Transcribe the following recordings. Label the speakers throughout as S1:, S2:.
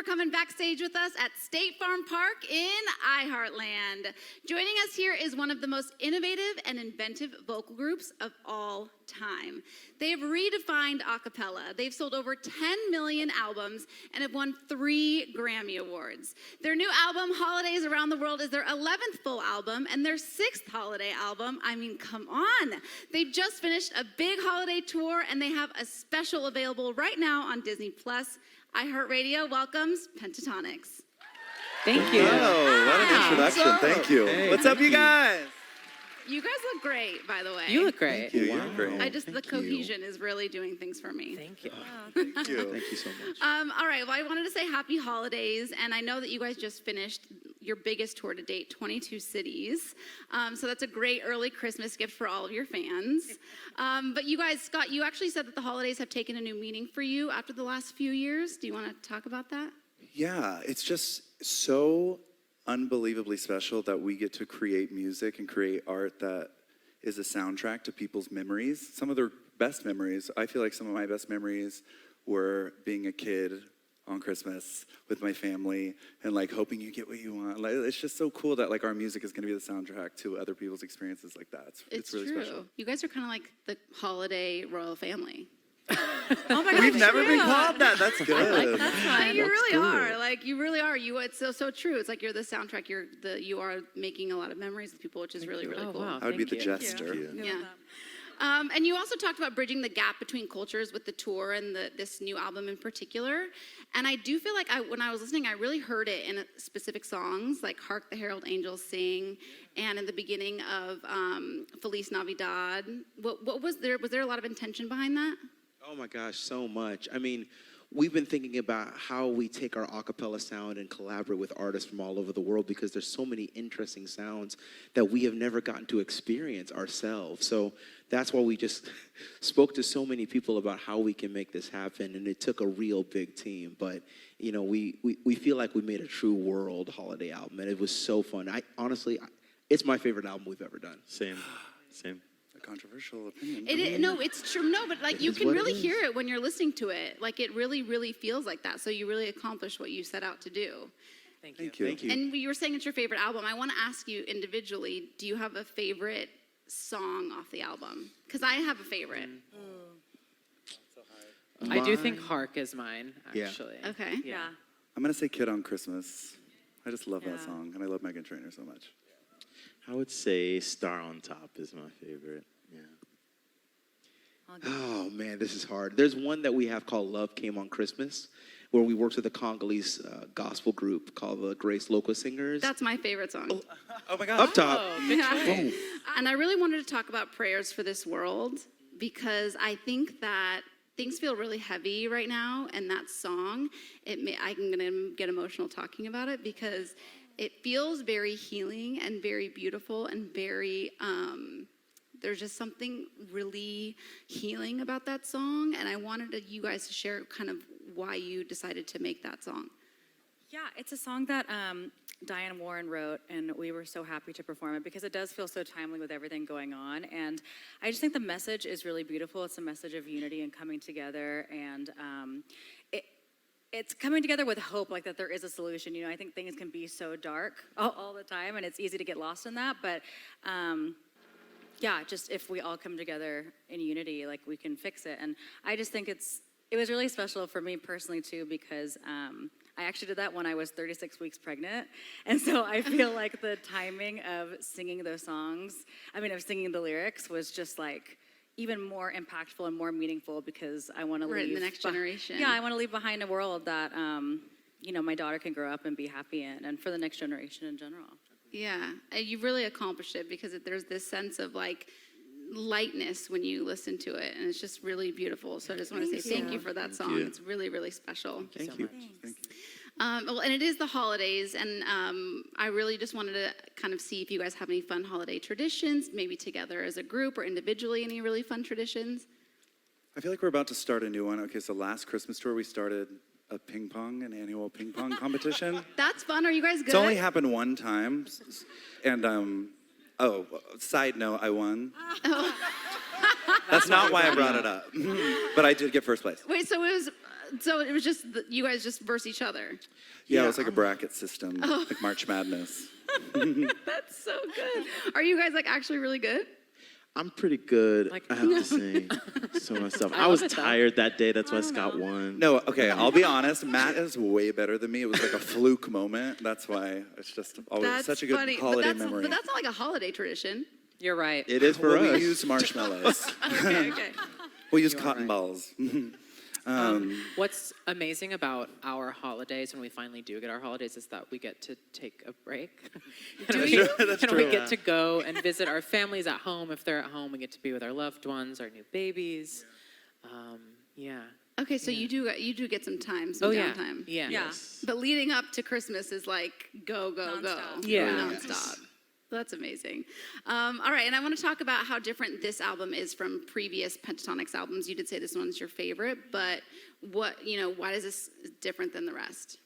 S1: coming backstage with us at State Farm Park in iHeartland. Joining us here is one of the most innovative and inventive vocal groups of all time. They have redefined a cappella. They've sold over 10 million albums and have won 3 Grammy Awards. Their new album, Holidays Around the World, is their 11th full album and their 6th holiday album. I mean, come on. They've just finished a big holiday tour and they have a special available right now on Disney+. iHeartRadio welcomes Pentatonix.
S2: Thank you.
S3: Oh, what an introduction. Thank you.
S2: Hey,
S3: What's up, you guys?
S1: You guys look great, by the way.
S2: You look great.
S3: Thank you. You're great.
S1: The cohesion is really doing things for me.
S2: Thank you.
S3: Thank you. Thank you so much.
S1: All right, well, I wanted to say happy holidays, and I know that you guys just finished your biggest tour to date, 22 cities. So that's a great early Christmas gift for all of your fans. But you guys, Scott, you actually said that the holidays have taken a new meaning for you after the last few years. Do you want to talk about that?
S4: Yeah, it's just so unbelievably special that we get to create music and create art that is a soundtrack to people's memories. Some of their best memories, I feel like some of my best memories were being a kid on Christmas with my family and like hoping you get what you want. Like, it's just so cool that like our music is gonna be the soundtrack to other people's experiences like that. It's really
S1: true.
S4: special.
S1: You guys are kind of like the holiday royal family.
S2: Oh my God,
S4: We've never been called that. That's good.
S1: You really are. Like you really are. It's so true. It's like you're the soundtrack. You are making a lot of memories with people, which is really cool.
S2: Wow.
S4: I would be the
S2: Thank you.
S4: jester.
S1: Yeah. And you also talked about bridging the gap between cultures with the tour and this new album in particular. And I do feel like when I was listening, I really heard it in specific songs, like Hark the Herald Angels Sing, and in the beginning of Feliz Navidad. What was there? Was there a lot of intention behind that?
S5: Oh my gosh, so much. I mean, we've been thinking about how we take our a cappella sound and collaborate with artists from all over the world because there's so many interesting sounds that we have never gotten to experience ourselves. So that's why we just spoke to so many people about how we can make this happen, and it took a real big team. But, you know, we feel like we made a true world holiday album, and it was so fun. Honestly, it's my favorite album we've ever done.
S3: Same.
S4: A controversial opinion.
S1: No, it's true. No, but like you can really hear it when you're listening to it. Like it really, really feels like that. So you really accomplished what you set out to do.
S2: Thank you.
S4: Thank you.
S1: And you were saying it's your favorite album. I want to ask you individually, do you have a favorite song off the album? Because I have a favorite.
S2: I do think Hark is mine,
S5: Yeah.
S2: actually.
S1: Okay.
S2: Yeah.
S4: I'm gonna say Kid on Christmas. I just love that song, and I love Meghan Trainor so much.
S3: I would say Star on Top is my favorite. Yeah.
S5: Oh man, this is hard. There's one that we have called Love Came on Christmas, where we worked with a Congolese gospel group called the Grace Local Singers.
S1: That's my favorite song.
S4: Oh my God.
S5: Up top.
S2: Oh, good choice.
S1: And I really wanted to talk about prayers for this world because I think that things feel really heavy right now, and that song, I'm gonna get emotional talking about it because it feels very healing and very beautiful and very, there's just something really healing about that song. And I wanted you guys to share kind of why you decided to make that song.
S6: Yeah, it's a song that Diane Warren wrote, and we were so happy to perform it because it does feel so timely with everything going on. And I just think the message is really beautiful. It's a message of unity and coming together, and it's coming together with hope, like that there is a solution. You know, I think things can be so dark all the time, and it's easy to get lost in that. But yeah, just if we all come together in unity, like we can fix it. And I just think it was really special for me personally too, because I actually did that when I was 36 weeks pregnant. And so I feel like the timing of singing those songs, of singing the lyrics was just like even more impactful and more meaningful because I want to leave
S1: the next generation.
S6: Yeah, I want to leave behind a world that, my daughter can grow up and be happy in, and for the next generation in general.
S1: Yeah, you've really accomplished it because there's this sense of like lightness when you listen to it, and it's just really beautiful. So I just want to say thank you for that song. It's really, really special.
S4: Thank you.
S1: Well, and it is the holidays, and I really just wanted to kind of see if you guys have any fun holiday traditions, maybe together as a group or individually, any really fun traditions.
S4: I feel like we're about to start a new one. Okay, so last Christmas tour, we started an annual ping pong competition.
S1: That's fun. Are you guys good?
S4: It's only happened one time. And, side note, I won. That's not why I brought it up. But I did get first place.
S1: Wait, so it was just you guys just verse each other.
S4: Yeah, it was like a bracket system,
S1: Oh.
S4: like March Madness.
S1: That's so good. Are you guys like actually really good?
S3: I'm pretty good,
S2: Like-
S3: I have to say. So myself.
S2: I
S3: I was
S2: love it, though.
S3: tired that day. That's why Scott won.
S4: No, okay, I'll be honest. Matt is way better than me. It was like a fluke moment. That's why it's just always
S1: That's
S4: such a good
S1: funny.
S4: holiday
S1: but
S4: memory.
S1: that's not like a holiday tradition.
S2: You're right.
S5: It is for
S4: Well, we
S5: us.
S4: use marshmallows.
S1: Okay, okay.
S4: We'll use
S2: You are
S4: cotton
S2: right.
S4: balls.
S2: What's amazing about our holidays, when we finally do get our holidays, is that we get to take a break.
S1: Do you?
S4: That's
S2: And
S4: true.
S2: we get to go and visit our families at home. If they're at home, we get to be with our loved ones, our new babies. Yeah.
S1: Okay, so you do get some time, some
S2: Oh, yeah.
S1: downtime.
S2: Yeah.
S6: Yeah.
S1: But leading up to Christmas is like go, go, go.
S6: Nonstop.
S2: Yeah.
S1: Nonstop. That's amazing. All right, and I want to talk about how different this album is from previous Pentatonix albums. You did say this one's your favorite, but why is this different than the rest?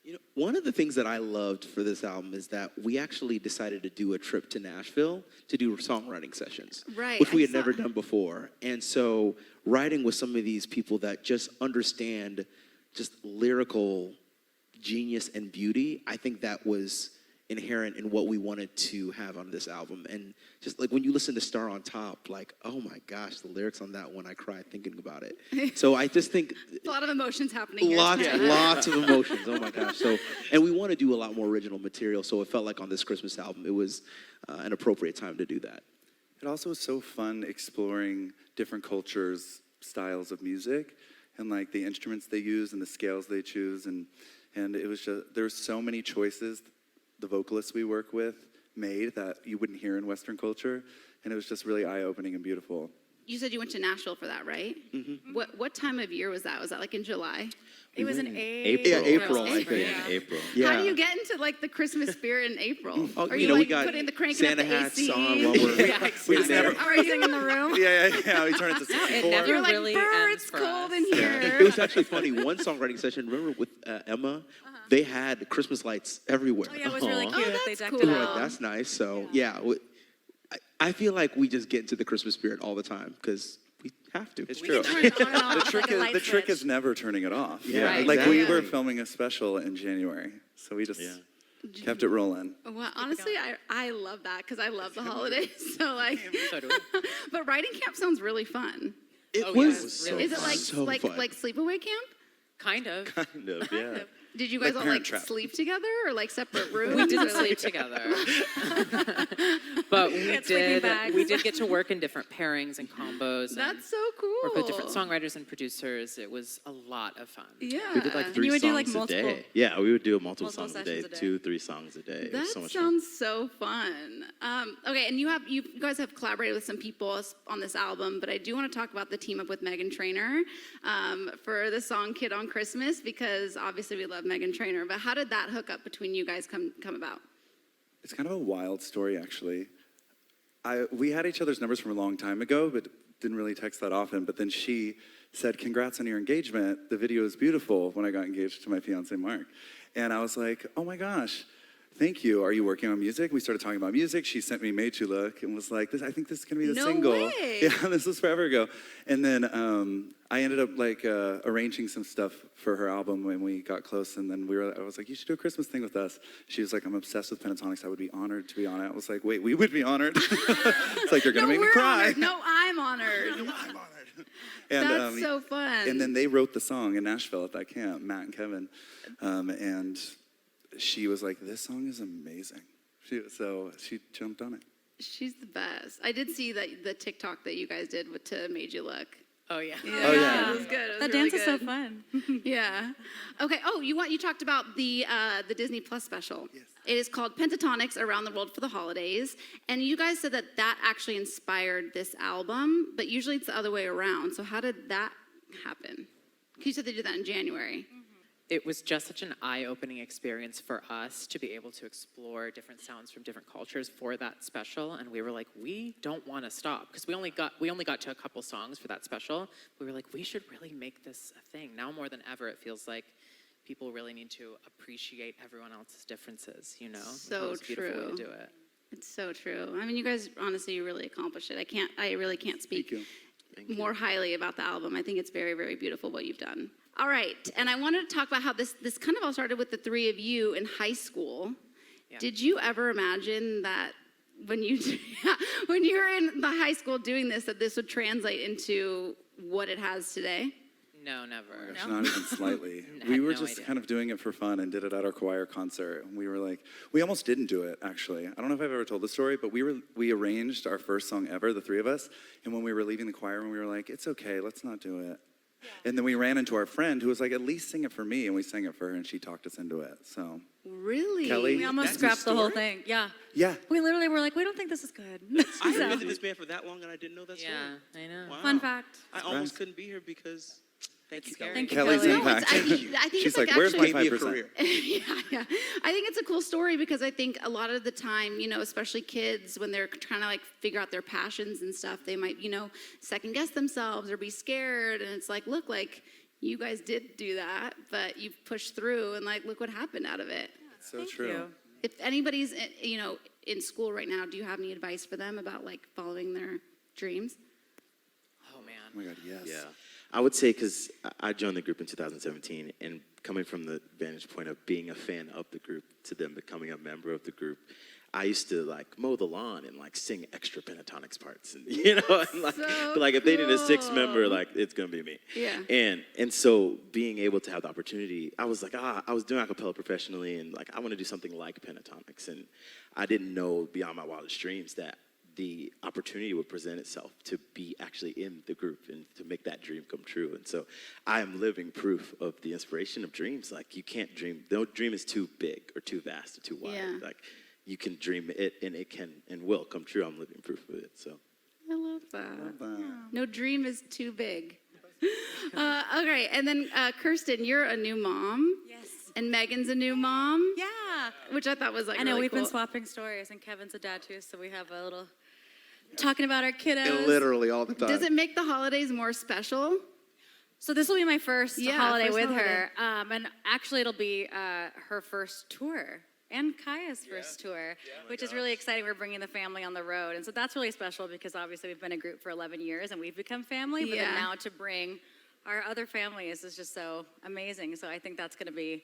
S5: You know, one of the things that I loved for this album is that we actually decided to do a trip to Nashville to do songwriting sessions,
S1: Right,
S5: which we
S1: I
S5: had never
S1: saw.
S5: done before. And so writing with some of these people that just understand just lyrical genius and beauty, I think that was inherent in what we wanted to have on this album. And just like when you listen to Star on Top, like, oh my gosh, the lyrics on that one, I cried thinking about it. So I just think
S1: A lot of emotions happening here.
S5: lots of emotions. Oh my gosh. So, and we want to do a lot more original material. So it felt like on this Christmas album, it was an appropriate time to do that.
S4: It also was so fun exploring different cultures, styles of music, and like the instruments they use and the scales they choose, and it was just there's so many choices the vocalists we work with made that you wouldn't hear in Western culture, and it was just really eye-opening and beautiful.
S1: You said you went to Nashville for that, right? Mm-hmm. What time of year was that? Was that like in July?
S6: It was in
S3: April.
S5: Yeah, April, I
S1: April.
S5: think.
S3: In April.
S5: Yeah.
S1: How do you get into like the Christmas spirit in April?
S5: Oh,
S1: Are
S5: you
S1: you
S5: know, we
S1: like
S5: got
S1: putting the cranking
S5: Santa
S1: up the
S5: hats
S1: AC?
S5: on while we're
S2: Yeah,
S4: We just never,
S6: Are you in the room?
S4: yeah, we turned it to 64.
S2: never
S1: You're like,
S2: really
S1: "Brr,
S2: ends
S1: it's
S2: for
S1: cold
S2: us."
S1: in here.
S5: It was actually funny. One songwriting session, remember with Emma, they had Christmas lights everywhere.
S6: Oh, yeah, it was really
S3: Aw.
S6: cute.
S1: Oh,
S6: They
S1: that's
S6: decked
S1: cool.
S6: it
S5: We were
S6: out.
S5: like, that's nice. So yeah, I feel like we just get into the Christmas spirit all the time because we have to.
S4: It's
S6: We
S4: true.
S6: can turn it on and off
S4: The trick
S6: like a
S4: is
S6: light
S4: the trick
S6: switch.
S4: is never turning it off.
S5: Yeah,
S1: Right.
S4: Like we
S5: exactly.
S4: were filming a special in January, so we just
S3: Yeah.
S4: kept it rolling.
S1: Well, honestly, I love that because I love the holidays. So like,
S2: So do we.
S1: but writing camp sounds really fun.
S5: It
S2: Oh, yeah,
S5: was
S2: it was
S5: so
S2: really
S1: Is it like
S5: so
S1: like
S5: fun.
S1: like sleepaway camp?
S2: Kind of.
S3: Kind of, yeah.
S1: Did you guys
S4: Like
S1: all
S4: Parent
S1: like
S4: Trap.
S1: sleep together or like separate rooms?
S2: We didn't
S1: or, like-
S2: sleep together. But we
S6: had sleeping
S2: did
S6: bags.
S2: we did get to work in different pairings and combos. and
S1: That's so cool.
S2: work with different songwriters and producers. It was a lot of fun.
S1: Yeah.
S3: We did like 3
S6: you would do,
S3: songs
S6: like,
S3: a
S6: multiple-
S3: day. Yeah, we would do multiple
S6: multiple
S3: songs a day,
S6: sessions a day.
S3: 2, 3 songs a day. It
S1: That
S3: was so much fun.
S1: sounds so fun. Okay, and you guys have collaborated with some people on this album, but I do want to talk about the team up with Meghan Trainor for the song "Kid on Christmas" because obviously we love Meghan Trainor. But how did that hook up between you guys come about?
S4: It's kind of a wild story, actually. We had each other's numbers from a long time ago, but didn't really text that often. But then she said, "Congrats on your engagement. The video is beautiful," when I got engaged to my fiance, Mark. And I was like, "Oh my gosh, thank you. Are you working on music?" We started talking about music. She sent me Made You Look and was like, I think this is going to be the
S1: No
S4: single.
S1: way.
S4: Yeah, this was forever ago. And then I ended up like arranging some stuff for her album when we got close. And then I was like, "You should do a Christmas thing with us." She was like, "I'm obsessed with Pentatonix. I would be honored to be on it." I was like, "Wait, we would be honored." It's like, "You're going to make me
S1: we're
S4: cry."
S1: honored. No, I'm honored.
S4: I'm honored. And,
S1: That's so fun.
S4: and then they wrote the song in Nashville at that camp, Matt and Kevin. And she was like, "This song is amazing." So she jumped on it.
S1: She's the best. I did see that the TikTok that you guys did to "Made You Look."
S2: Oh yeah.
S4: Oh, yeah.
S1: It was good. It was
S6: That
S1: really
S6: dance is so
S1: good.
S6: fun.
S1: Yeah. Okay. Oh, you talked about the Disney Plus special.
S4: Yes.
S1: It is called Pentatonix Around the World for the Holidays, and you guys said that actually inspired this album, but usually it's the other way around. So how did that happen? 'Cause you said they did that in January.
S2: It was just such an eye-opening experience for us to be able to explore different sounds from different cultures for that special, and we were like, we don't want to stop because we only got to a couple songs for that special. We were like, we should really make this a thing now more than ever. It feels like people really need to appreciate everyone else's differences. You know,
S1: So
S2: It was a beautiful way
S1: true.
S2: to do it.
S1: It's so true. I mean, you guys, honestly, you really accomplished it. I really can't speak
S4: Thank you.
S1: more highly about the album. I think it's very, very beautiful what you've done. All right, and I wanted to talk about how this kind of all started with the three of you in high school.
S2: Yeah.
S1: Did you ever imagine that when you when you were in the high school doing this, that this would translate into what it has today?
S2: No, never.
S4: Gosh, not even slightly.
S2: I
S4: We
S2: had
S4: were
S2: no
S4: just
S2: idea.
S4: kind of doing it for fun and did it at our choir concert. And we were like, we almost didn't do it, actually. I don't know if I've ever told the story, but we arranged our first song ever, the three of us. And when we were leaving the choir, we were like, it's okay, let's not do it. And then we ran into our friend who was like, at least sing it for me. And we sang it for her, and she talked us into it. So,
S1: Really?
S4: Kelly?
S6: We almost
S5: That's a
S6: scrapped the whole
S5: story?
S6: thing. Yeah.
S4: yeah.
S6: We literally were like, we don't think this is good.
S5: I haven't been to this band for that long, and I didn't know that story.
S2: Yeah, I know.
S5: Wow.
S6: Fun fact.
S5: I almost couldn't be here because. Thank you,
S2: scary.
S5: Kelly.
S6: Thank you,
S4: Kelly's
S6: Kelly.
S1: No,
S4: impact.
S1: I think
S4: She's
S1: it's like
S4: where's
S1: actually,
S4: my
S5: Gave me a
S4: 5%?
S5: career.
S1: yeah. I think it's a cool story because I think a lot of the time, especially kids, when they're trying to like figure out their passions and stuff, they might, second guess themselves or be scared. And it's like, look, like you guys did do that, but you pushed through and like, look what happened out of it.
S4: So
S6: Thank
S4: true.
S6: you.
S1: If anybody's, in school right now, do you have any advice for them about like following their dreams?
S2: Oh, man.
S4: Oh my God, yes.
S3: Yeah. I would say because I joined the group in 2017, and coming from the vantage point of being a fan of the group to them becoming a member of the group, I used to like mow the lawn and like sing extra pentatonics parts, and and, like,
S1: So
S3: but, like if they need a sixth member,
S1: cool.
S3: like it's gonna be me.
S1: Yeah.
S3: And so being able to have the opportunity, I was like, I was doing a cappella professionally, and like I want to do something like pentatonics, and I didn't know beyond my wildest dreams that the opportunity would present itself to be actually in the group and to make that dream come true. And so I am living proof of the inspiration of dreams. Like you can't dream, no dream is too big or too vast or too wide.
S1: Yeah.
S3: Like you can dream it and it can and will come true. I'm living proof of it, so.
S1: I love that.
S4: Wow.
S1: No dream is too big. Okay, and then Kirsten, you're a new mom.
S6: Yes.
S1: And Megan's a new mom,
S6: Yeah.
S1: which I thought was like
S6: I know
S1: really
S6: we've
S1: cool.
S6: been swapping stories, and Kevin's a dad too, so we have a little talking about our kiddos.
S5: Literally all the time.
S1: Does it make the holidays more special?
S6: So this will be my first
S1: Yeah,
S6: holiday
S1: first
S6: with
S1: holiday.
S6: her, and actually it'll be her first tour and Kaya's first tour, which is really exciting. We're bringing the family on the road, and so that's really special because obviously we've been a group for 11 years and we've become family, but then
S1: Yeah.
S6: now to bring our other families is just so amazing. So I think that's going to be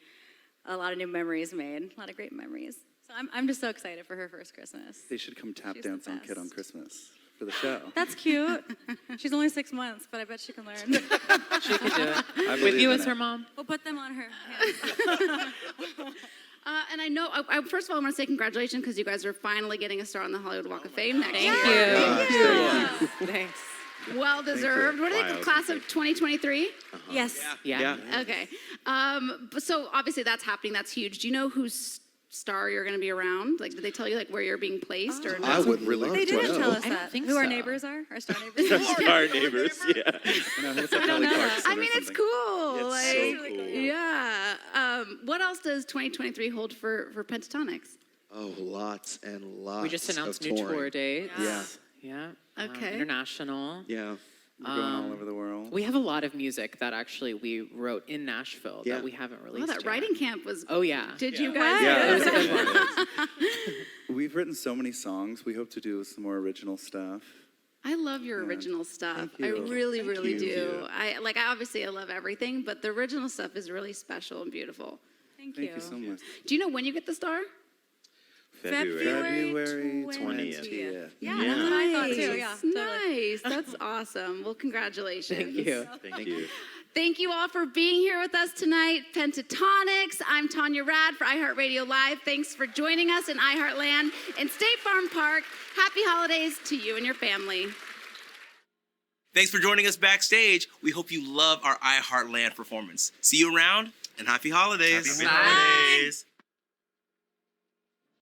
S6: a lot of new memories made, a lot of great memories. So I'm just so excited for her first Christmas.
S4: They should come tap
S6: She's the
S4: dance on Kid on
S6: best.
S4: Christmas for the show.
S6: That's cute. She's only 6 months, but I bet she can learn.
S2: She could do it.
S4: I
S2: With
S4: believe
S2: you
S4: in
S2: as
S4: it.
S2: her mom.
S6: We'll put them on her hands.
S1: And I know, first of all, I want to say congratulations because you guys are finally getting a star on the Hollywood Walk of Fame next year.
S2: Thank you.
S4: Gosh,
S2: Thanks.
S1: Well deserved. What do you think,
S3: Wild.
S1: class of 2023?
S6: Yes.
S2: Yeah.
S1: Okay. But so obviously that's happening. That's huge. Do you know whose star you're going to be around? Like, did they tell you like where you're being placed or?
S5: I would really
S6: They
S5: like to
S6: didn't tell
S5: know.
S6: us
S2: I don't
S6: that.
S2: think
S6: Who our
S2: so.
S6: neighbors are? Our star neighbors?
S3: Our neighbors, yeah.
S4: No, it's like Kelly Clarkson
S1: I
S4: or
S1: mean, it's
S4: something.
S1: cool.
S3: It's
S1: like,
S3: so cool.
S1: yeah. What else does 2023 hold for Pentatonics?
S5: Oh, lots and lots.
S2: We just announced
S5: of
S2: new
S5: touring.
S2: tour dates.
S5: Yeah.
S2: Yeah.
S1: Okay.
S2: International.
S5: Yeah.
S4: We're going all over the world.
S2: We have a lot of music that actually we wrote in Nashville
S5: Yeah.
S2: that we haven't
S1: Oh,
S2: released
S1: that
S2: yet.
S1: writing camp was.
S2: Oh, yeah.
S1: Did you guys?
S4: Yeah,
S2: It was a good one.
S4: We've written so many songs. We hope to do some more original stuff.
S1: I love your original stuff.
S4: Thank
S1: I
S4: you.
S1: really,
S4: Thank
S1: really
S4: you.
S1: do. I obviously I love everything, but the original stuff is really special and beautiful.
S6: Thank
S4: Thank you so much.
S1: Do you know when you get the star?
S3: February.
S4: February
S3: 20th.
S4: 20th.
S6: Yeah, that's what I thought too. Yeah,
S1: Nice,
S6: totally.
S1: nice. That's awesome. Well, congratulations.
S2: Thank you.
S3: Thank you.
S1: Thank you all for being here with us tonight. Pentatonics. I'm Tanya Rad for iHeartRadio Live. Thanks for joining us in iHeartland in State Farm Park. Happy holidays to you and your family.
S7: Thanks for joining us backstage. We hope you love our iHeartland performance. See you around and happy holidays.
S3: Happy holidays.